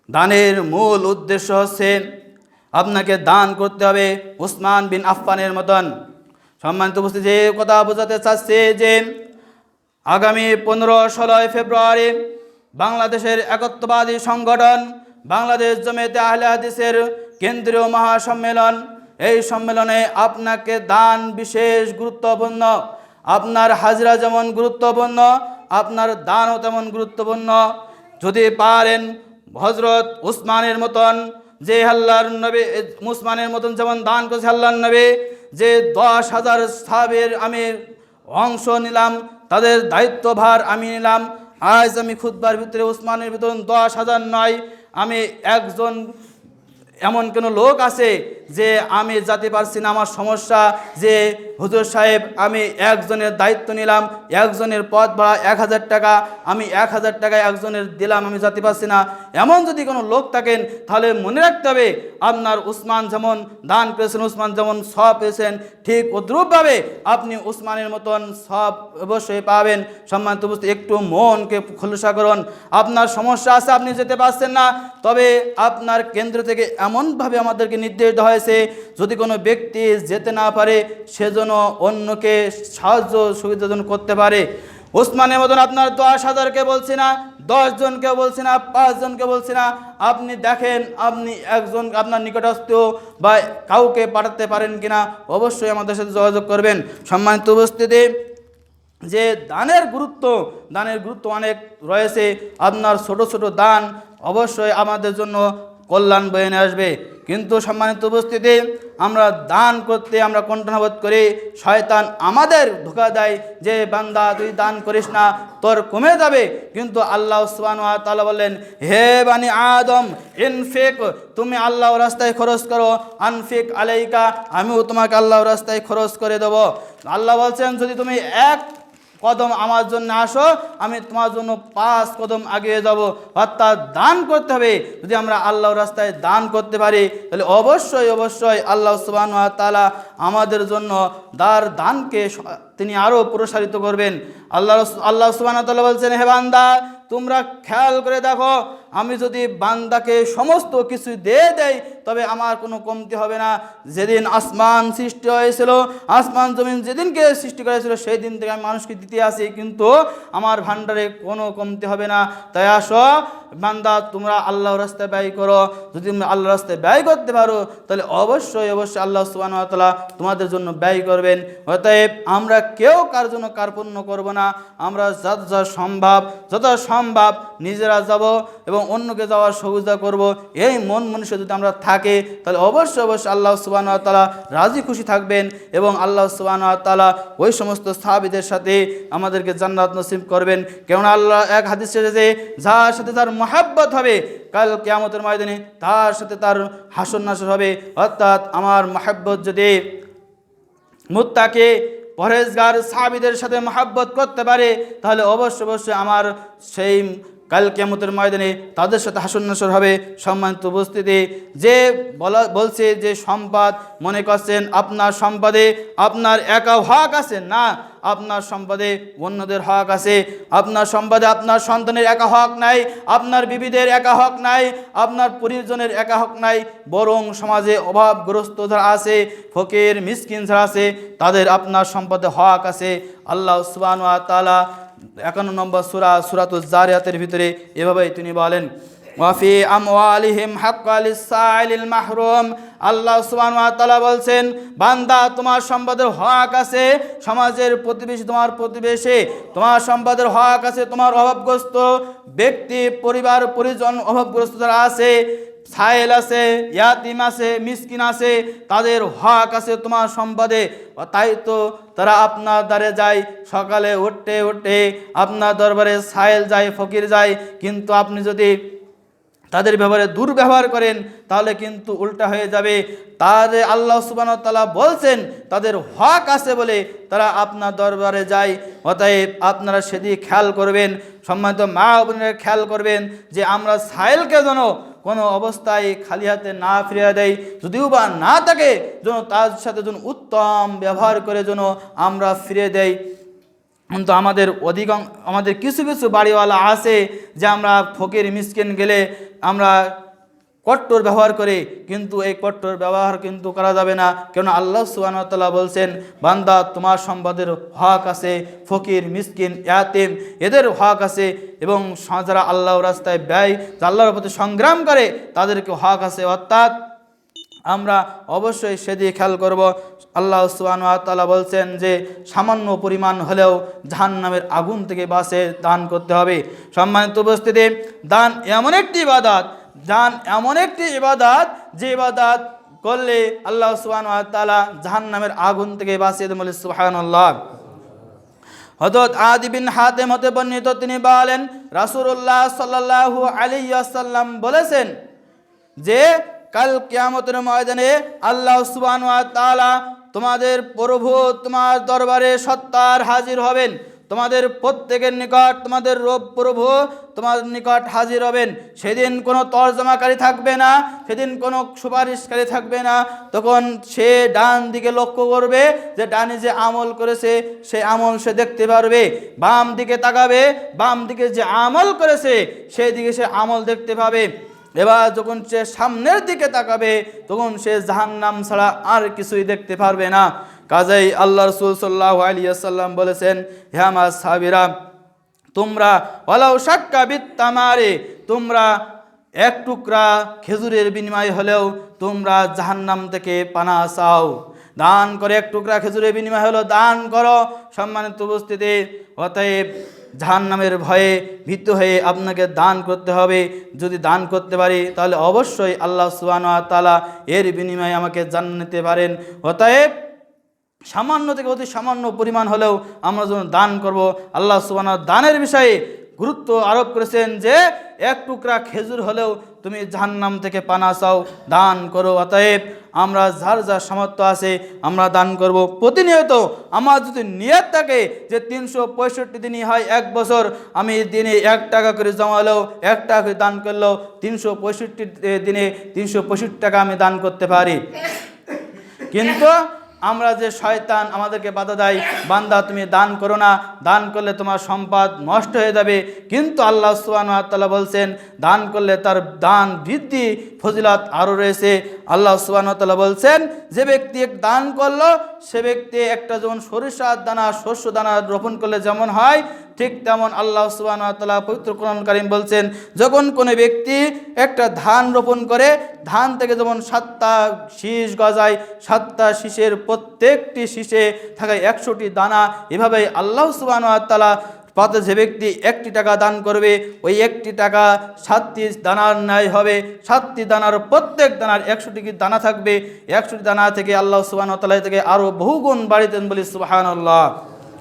দানের মূল উদ্দেশ্য হচ্ছে আপনাকে দান করতে হবে উসমান বিন আফফানের মতন। সম্মানিত উপস্থিতি, যে কথা বোঝাতে চাচ্ছে যে আগামী 15-16 ফেব্রুয়ারি বাংলাদেশের একত্ববাদী সংগঠন বাংলাদেশ জামিয়াতে আহলে হাদিসের কেন্দ্রীয় মহাসম্মেলন, এই সম্মেলনে আপনাকে দান বিশেষ গুরুত্বপূর্ণ। আপনার হাজিরা যেমন গুরুত্বপূর্ণ, আপনার দানও তেমন গুরুত্বপূর্ণ। যদি পারেন হযরত উসমানের মতন, যে আল্লাহর নবী উসমানের মতন যেমন দান করেছে আল্লাহর নবী, যে 10,000 সাহাবীর আমি অংশ নিলাম, তাদের দায়িত্বভার আমি নিলাম। আজ আমি খুতবার ভিতরে উসমানের ভিতরে 10,000 নয়, আমি একজন, এমন কোনো লোক আছে যে আমি যেতে পারছি না, আমার সমস্যা, যে হুজুর সাহেব আমি একজনের দায়িত্ব নিলাম, একজনের পথ ভাড়া 1,000 টাকা, আমি 1,000 টাকায় একজনের দিলাম, আমি যেতে পারছি না, এমন যদি কোনো লোক থাকেন তাহলে মনে রাখতে হবে আপনার উসমান যেমন দান করেছেন, উসমান যেমন সওয়াব পেয়েছেন, ঠিক অনুরূপভাবে আপনি উসমানের মতন সওয়াব অবশ্যই পাবেন। সম্মানিত উপস্থিতি, একটু মনকে খোলসা করুন। আপনার সমস্যা আছে, আপনি যেতে পারছেন না, তবে আপনার কেন্দ্র থেকে এমনভাবে আমাদেরকে নির্দেশ দেওয়া হয়েছে যদি কোনো ব্যক্তি যেতে না পারে সেজন্য অন্যকে সাহায্য সুবিধাজন করতে পারে। উসমানের মতন আপনার 10,000কে বলছি না, 10 জনকে বলছি না, 5 জনকে বলছি না, আপনি দেখেন আপনি একজন আপনার নিকটস্থ বা কাউকে পাঠাতে পারেন কিনা, অবশ্যই আমাদের সাথে যোগাযোগ করবেন। সম্মানিত উপস্থিতি, যে দানের গুরুত্ব অনেক রয়েছে। আপনার ছোট ছোট দান অবশ্যই আমাদের জন্য কল্যাণ বয়ে নিয়ে আসবে। কিন্তু সম্মানিত উপস্থিতি, আমরা দান করতে আমরা কণ্ঠনাবোধ করি, শয়তান আমাদের ধোঁকা দেয় যে বান্দা তুই দান করিস না, তোর কমে যাবে। কিন্তু আল্লাহ সুবহানাহু ওয়া তাআলা বললেন, হে বানি আদম ইনফিক, তুমি আল্লাহর রাস্তায় খরচ করো, আনফিক আলাইকা, আমিও তোমাকে আল্লাহর রাস্তায় খরচ করে দেব। আল্লাহ বলছেন যদি তুমি 1 কদম আমার জন্য আসো, আমি তোমার জন্য 5 কদম এগিয়ে যাব। অর্থাৎ দান করতে হবে। যদি আমরা আল্লাহর রাস্তায় দান করতে পারি তাহলে অবশ্যই আল্লাহ সুবহানাহু ওয়া তাআলা আমাদের জন্য দানকে তিনি আরও প্রসারিত করবেন। আল্লাহ সুবহানাহু ওয়া তাআলা বলছেন, হে বান্দা তোমরা খেয়াল করে দেখো, আমি যদি বান্দাকে সমস্ত কিছু দিয়ে দেই তবে আমার কোনো কমতি হবে না। যেদিন আসমান সৃষ্টি হয়েছিল, আসমান জমিন যেদিনকে সৃষ্টি করেছিল সেই দিন থেকে আমি মানুষকে দিতে আসি, কিন্তু আমার ভান্ডারে কোনো কমতি হবে না। তাই আসো বান্দা, তোমরা আল্লাহর রাস্তায় ব্যয় করো। যদি তোমরা আল্লাহর রাস্তায় ব্যয় করতে পারো তাহলে অবশ্যই আল্লাহ সুবহানাহু ওয়া তাআলা তোমাদের জন্য ব্যয় করবেন। অতএব আমরা কেউ কার জন্য কার্পণ্য করব না। আমরা যত সম্ভব নিজেরা যাব এবং অন্যকে যাওয়ার সুবিধা করব। এই মন মনুষ্য যদি আমরা থাকে তাহলে অবশ্যই আল্লাহ সুবহানাহু ওয়া তাআলা রাজি খুশি থাকবেন এবং আল্লাহ সুবহানাহু ওয়া তাআলা ওই সমস্ত সাহাবীদের সাথে আমাদেরকে জান্নাত নসিব করবেন। কেননা আল্লাহ এক হাদিসে যে যার সাথে তার মহব্বত হবে কাল কিয়ামতের ময়দানে তার সাথে তার হাসর নাসর হবে। অর্থাৎ আমার মহব্বত যদি মুত্তাকি পরহেজগার সাহাবীদের সাথে মহব্বত করতে পারে তাহলে অবশ্যই আমার সেই কাল কিয়ামতের ময়দানে তাদের সাথে হাসর নাসর হবে। সম্মানিত উপস্থিতি, যে বলছে যে সম্পদ, মনে করছেন আপনার সম্পদে আপনার একা হক আছে না, আপনার সম্পদে অন্যদের হক আছে। আপনার সম্পদে আপনার সন্তানের একা হক নাই, আপনার বিবিদের একা হক নাই, আপনার পরিজনের একা হক নাই, বরং সমাজে অভাবগ্রস্ত যারা আছে, ফকির মিসকিন যারা আছে, তাদের আপনার সম্পদে হক আছে। আল্লাহ সুবহানাহু ওয়া তাআলা 51 নম্বর সূরাতুজ জারিয়াতের ভিতরে এভাবেই তিনি বলেন, ওয়াফি আমওয়ালিহিম হাক্কাল লিস-সাইলিল মাহরুম। আল্লাহ সুবহানাহু ওয়া তাআলা বলছেন, বান্দা তোমার সম্পদের হক আছে, সমাজের প্রতিবেশী তোমার প্রতিবেশী, তোমার সম্পদের হক আছে, তোমার অভাবগ্রস্ত ব্যক্তি পরিবার পরিজন অভাবগ্রস্ত যারা আছে সায়েল আছে, ইয়াতিম আছে, মিসকিন আছে, তাদের হক আছে তোমার সম্পদে। তাই তো তারা আপনার দ্বারে যায়, সকালে উঠতে উঠতে আপনার দরবারে সায়েল যায়, ফকির যায়। কিন্তু আপনি যদি তাদের ব্যাপারে দুর্ব্যবহার করেন তাহলে কিন্তু উল্টা হয়ে যাবে। তাদের আল্লাহ সুবহানাহু ওয়া তাআলা বলছেন তাদের হক আছে বলে তারা আপনার দরবারে যায়। অতএব আপনারা সেদিকে খেয়াল করবেন, সম্মানিত মা ও বোনেরা খেয়াল করবেন যে আমরা সায়েলকে যেন কোনো অবস্থায় খালি হাতে না ফিরিয়ে দেয়, যদিও বা না থাকে যেন তার সাথে যেন উত্তম ব্যবহার করে যেন আমরা ফিরে দেই। কিন্তু আমাদের কিছু কিছু বাড়িওয়ালা আছে যে আমরা ফকির মিসকিন গেলে আমরা কট্টর ব্যবহার করে, কিন্তু এই কট্টর ব্যবহার কিন্তু করা যাবে না। কেন আল্লাহ সুবহানাহু ওয়া তাআলা বলছেন, বান্দা তোমার সম্পদের হক আছে, ফকির মিসকিন ইয়াতিম এদের হক আছে, এবং যারা আল্লাহর রাস্তায় ব্যয়, আল্লাহর প্রতি সংগ্রাম করে তাদেরকে হক আছে। অর্থাৎ আমরা অবশ্যই সেদিকে খেয়াল করব। আল্লাহ সুবহানাহু ওয়া তাআলা বলছেন যে সামান্য পরিমাণ হলেও জাহান্নামের আগুন থেকে বাঁচে দান করতে হবে। সম্মানিত উপস্থিতি, দান এমন একটি ইবাদত, যে ইবাদত করলে আল্লাহ সুবহানাহু ওয়া তাআলা জাহান্নামের আগুন থেকে বাঁচিয়ে দেন, বলে সুবহানাল্লাহ। হযরত আদি বিন হাতেম হতে বর্ণিত, তিনি বলেন রাসূলুল্লাহ সাল্লাল্লাহু আলাইহি ওয়াসাল্লাম বলেছেন যে কাল কিয়ামতের ময়দানে আল্লাহ সুবহানাহু ওয়া তাআলা তোমাদের প্রভু তোমার দরবারে সত্তার হাজির হবেন। তোমাদের প্রত্যেকের নিকট তোমাদের রব প্রভু তোমার নিকট হাজির হবেন। সেদিন কোনো তর্জমাকারী থাকবে না, সেদিন কোনো সুপারিশকারী থাকবে না। তখন সে ডান দিকে লক্ষ্য করবে, যে ডানে যে আমল করেছে সেই আমল সে দেখতে পারবে। বাম দিকে তাকাবে, বাম দিকে যে আমল করেছে সেই দিকে সে আমল দেখতে পাবে। এবার যখন সে সামনের দিকে তাকাবে তখন সে জাহান্নাম ছাড়া আর কিছুই দেখতে পারবে না। কাজেই আল্লাহ রাসূল সাল্লাল্লাহু আলাইহি ওয়াসাল্লাম বলেছেন, হে আমার সাহাবীরা, তোমরা ওয়ালাউ শাক্কা বিত্তামারে, তোমরা এক টুকরা খেজুরের বিনিময়ে হলেও তোমরা জাহান্নাম থেকে পানাহ চাও। দান করে, এক টুকরা খেজুরের বিনিময়ে হলেও দান করো। সম্মানিত উপস্থিতি, অতএব জাহান্নামের ভয়ে ভীত হয়ে আপনাকে দান করতে হবে। যদি দান করতে পারি তাহলে অবশ্যই আল্লাহ সুবহানাহু ওয়া তাআলা এর বিনিময়ে আমাকে জান্নাত দিতে পারেন। অতএব সামান্য থেকে অতি সামান্য পরিমাণ হলেও আমরা যখন দান করব, আল্লাহ সুবহানাহু ওয়া তাআলা দানের বিষয়ে গুরুত্ব আরোপ করেছেন যে এক টুকরা খেজুর হলেও তুমি জাহান্নাম থেকে পানাহ চাও, দান করো। অতএব আমরা যার যার সামর্থ্য আছে আমরা দান করব। প্রতিনিয়ত আমার যদি নিয়ত থাকে যে 365 দিনই হয় এক বছর, আমি দিনে 1 টাকা করে জমালেও 1 টাকা করে দান করলেও 365 দিনে 365 টাকা আমি দান করতে পারি। কিন্তু আমরা যে শয়তান আমাদেরকে বাধা দেয়, বান্দা তুমি দান করো না, দান করলে তোমার সম্পদ নষ্ট হয়ে যাবে। কিন্তু আল্লাহ সুবহানাহু ওয়া তাআলা বলছেন দান করলে তার দান বৃদ্ধি ফজিলত আরও রয়েছে। আল্লাহ সুবহানাহু ওয়া তাআলা বলছেন যে ব্যক্তি দান করলো সে ব্যক্তি একটা যেমন সরিষার দানা, শস্য দানা রোপণ করলে যেমন হয়, ঠিক তেমন আল্লাহ সুবহানাহু ওয়া তাআলা পবিত্র কোরআন কারীম বলছেন যখন কোনো ব্যক্তি একটা ধান রোপণ করে, ধান থেকে যেমন 7টা শীষ গজায়, 7টা শীষের প্রত্যেকটি শীষে থাকে 100টি দানা। এভাবেই আল্লাহ সুবহানাহু ওয়া তাআলা পাতে যে ব্যক্তি 1টি টাকা দান করবে, ওই 1টি টাকা 7টি দানার ন্যায় হবে। 7টি দানার প্রত্যেক দানার 100টি দানা থাকবে। 100টি দানা থেকে আল্লাহ সুবহানাহু ওয়া তাআলা থেকে আরও বহুগুণ বাড়িতেন, বলি সুবহানাল্লাহ।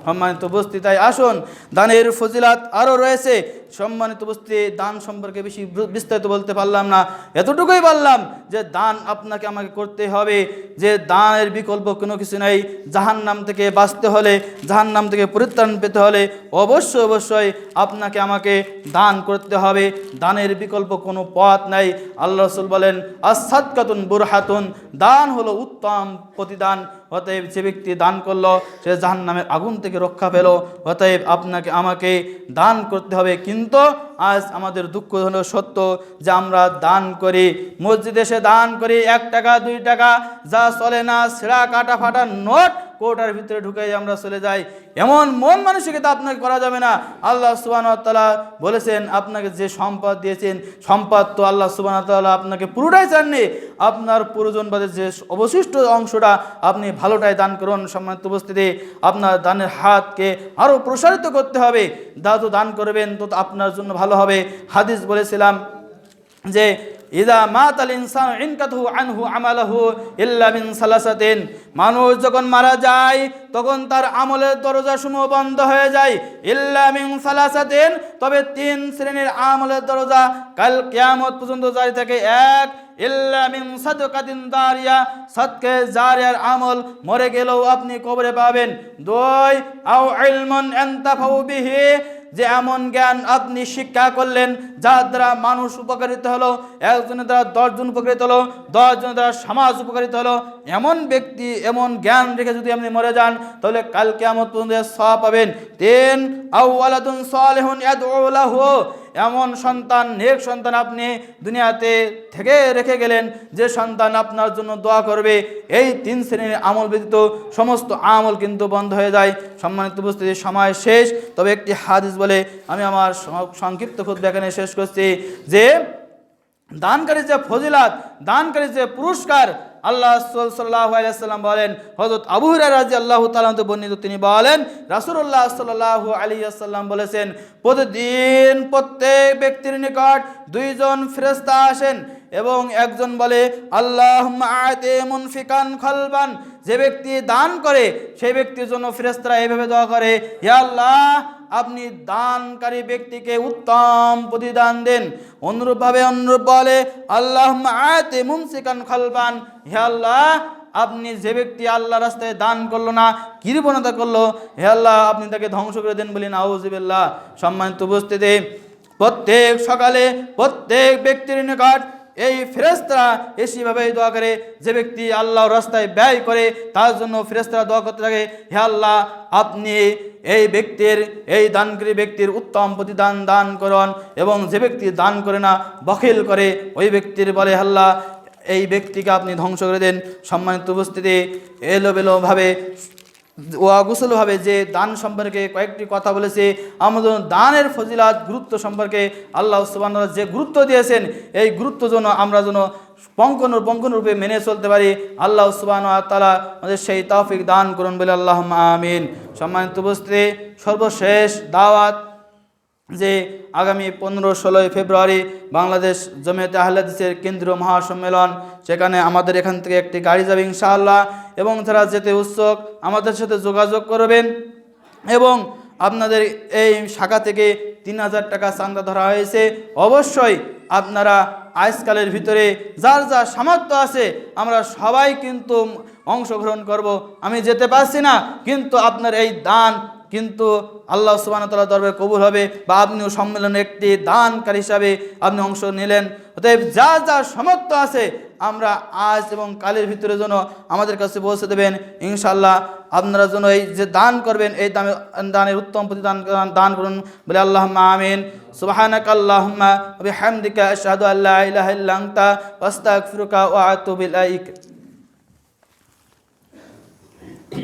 সম্মানিত উপস্থিতি, আসুন দানের ফজিলত আরও রয়েছে। সম্মানিত উপস্থিতি, দান সম্পর্কে বেশি বিস্তারিত বলতে পারলাম না, এতটুকুই বললাম যে দান আপনাকে আমাকে করতে হবে, যে দানের বিকল্প কোনো কিছু নেই। জাহান্নাম থেকে বাঁচতে হলে, জাহান্নাম থেকে পরিত্রাণ পেতে হলে অবশ্যই অবশ্যই আপনাকে আমাকে দান করতে হবে। দানের বিকল্প কোনো পথ নাই। আল্লাহ রাসূল বলেন আস-সাদকাতুন বুরহাতুন, দান হলো উত্তম প্রতিদান। অতএব যে ব্যক্তি দান করলো সে জাহান্নামের আগুন থেকে রক্ষা পেল। অতএব আপনাকে আমাকে দান করতে হবে। কিন্তু আজ আমাদের দুঃখ হলো সত্য যে আমরা দান করি, মসজিদে এসে দান করি 1 টাকা 2 টাকা, যা চলে না ছেঁড়া কাটা ফাটা নোট কোটার ভিতরে ঢুকে আমরা চলে যাই। এমন মন মানসিকতা আপনাকে করা যাবে না। আল্লাহ সুবহানাহু ওয়া তাআলা বলেছেন আপনাকে যে সম্পদ দিয়েছেন, সম্পদ তো আল্লাহ সুবহানাহু ওয়া তাআলা আপনাকে পুরোটাই চাননি, আপনার প্রয়োজন বাদে যে অবশিষ্ট অংশটা আপনি ভালোটাই দান করুন। সম্মানিত উপস্থিতি, আপনার দানের হাতকে আরও প্রসারিত করতে হবে। যত দান করবেন তত আপনার জন্য ভালো হবে। হাদিস বলেছিলাম যে ইযা মাতাল ইনসানু ইনকাতহু আনহু আমালুহু ইল্লা মিন সালাসাতিন, মানুষ যখন মারা যায় তখন তার আমলের দরজাসমূহ বন্ধ হয়ে যায়। ইল্লা মিন সালাসাতিন, তবে 3 শ্রেণীর আমলের দরজা কাল কিয়ামত পর্যন্ত জারি থাকে। এক, ইল্লা মিন সাদকাতিন দারিয়া, সাদকা জারিয়ার আমল মরে গেলেও আপনি কবরে পাবেন। 2, আও ইলমুন আনতাফাউ বিহি, যে এমন জ্ঞান আপনি শিক্ষা করলেন যার দ্বারা মানুষ উপকারিত হলো, একজনের দ্বারা 10 জন উপকারিত হলো, 10 জনের দ্বারা সমাজ উপকারিত হলো, এমন ব্যক্তি এমন জ্ঞান রেখে যদি আপনি মরে যান তাহলে কাল কিয়ামত পর্যন্ত সওয়াব পাবেন। 3, আও ওয়ালাদুন সালিহুন ইয়াদউ লাহু, এমন সন্তান, নেক সন্তান আপনি দুনিয়াতে থেকে রেখে গেলেন যে সন্তান আপনার জন্য দোয়া করবে। এই 3 শ্রেণীর আমল ব্যতীত সমস্ত আমল কিন্তু বন্ধ হয়ে যায়। সম্মানিত উপস্থিতি, সময় শেষ, তবে একটি হাদিস বলে আমি আমার সংক্ষিপ্ত খুতবা এখানে শেষ করছি যে দানকারী যে ফজিলাত, দানকারী যে পুরস্কার, আল্লাহ সাল্লাল্লাহু আলাইহি ওয়াসাল্লাম বলেন, হযরত আবু হুরায়রা রাদিয়াল্লাহু তাআলা হতে বর্ণিত, তিনি বলেন রাসূলুল্লাহ সাল্লাল্লাহু আলাইহি ওয়াসাল্লাম বলেছেন, প্রতিদিন প্রত্যেক ব্যক্তির নিকট 2 জন ফেরেশতা আসেন এবং একজন বলে আল্লাহুম্মা আতি মুনফিকান খালবান, যে ব্যক্তি দান করে সেই ব্যক্তির জন্য ফেরেশতারা এইভাবে দোয়া করে, হে আল্লাহ আপনি দানকারী ব্যক্তিকে উত্তম প্রতিদান দেন। অনুরূপভাবে অনুরূপ বলে আল্লাহুম্মা আতি মুমসিকান খালবান, হে আল্লাহ আপনি যে ব্যক্তি আল্লাহ রাস্তায় দান করলো না, কৃপণতা করলো, হে আল্লাহ আপনি তাকে ধ্বংস করে দেন বলি নাউযুবিল্লাহ। সম্মানিত উপস্থিতি, প্রত্যেক সকালে প্রত্যেক ব্যক্তির নিকট এই ফেরেশতারা এসেভাবে দোয়া করে, যে ব্যক্তি আল্লাহর রাস্তায় ব্যয় করে তার জন্য ফেরেশতারা দোয়া করতে থাকে, হে আল্লাহ আপনি এই ব্যক্তির, এই দানকারী ব্যক্তির উত্তম প্রতিদান দান করুন। এবং যে ব্যক্তি দান করে না, বখিল করে, ওই ব্যক্তির বলে আল্লাহ এই ব্যক্তিকে আপনি ধ্বংস করে দেন। সম্মানিত উপস্থিতি, এলোমেলোভাবে অগুছলভাবে যে দান সম্পর্কে কয়েকটি কথা বলেছে, আমাদের দানের ফজিলাত গুরুত্ব সম্পর্কে আল্লাহ সুবহানাহু ওয়া তাআলা যে গুরুত্ব দিয়েছেন, এই গুরুত্ব যেন আমরা যেন পঙ্করূপে মেনে চলতে পারি, আল্লাহ সুবহানাহু ওয়া তাআলা আমাদের সেই তৌফিক দান করুন বলে আল্লাহুম্মা আমিন। সম্মানিত উপস্থিতি, সর্বশেষ দাওয়াত যে আগামী 15-16 ফেব্রুয়ারি বাংলাদেশ জমিয়তে আহলে হাদিসের কেন্দ্রীয় মহাসম্মেলন, সেখানে আমাদের এখান থেকে একটি গাড়ি যাবে ইনশাআল্লাহ। এবং যারা যেতে উৎসুক আমাদের সাথে যোগাযোগ করবেন। এবং আপনাদের এই শাখা থেকে 3000 টাকা চাঁদা ধরা হয়েছে। অবশ্যই আপনারা আজকালের ভিতরে যার যা সামর্থ্য আছে আমরা সবাই কিন্তু অংশগ্রহণ করব। আমি যেতে পারছি না, কিন্তু আপনার এই দান কিন্তু আল্লাহ সুবহানাহু ওয়া তাআলার দরবারে কবুল হবে, বা আপনিও সম্মেলনে একটি দানকারী হিসাবে আপনি অংশ নিলেন। অতএব যা যা সামর্থ্য আছে আমরা আজ এবং কালের ভিতরে যেন আমাদের কাছে পৌঁছে দেবেন ইনশাআল্লাহ। আপনারা যেন এই যে দান করবেন এই দানের উত্তম প্রতিদান দান করুন বলে আল্লাহুম্মা আমিন। সুবহানাকা আল্লাহুম্মা ওয়া বিহামদিকা আশহাদু আল্লা ইলাহা ইল্লা আনতা আস্তাগফিরুকা ওয়া আতুবু ইলাইক।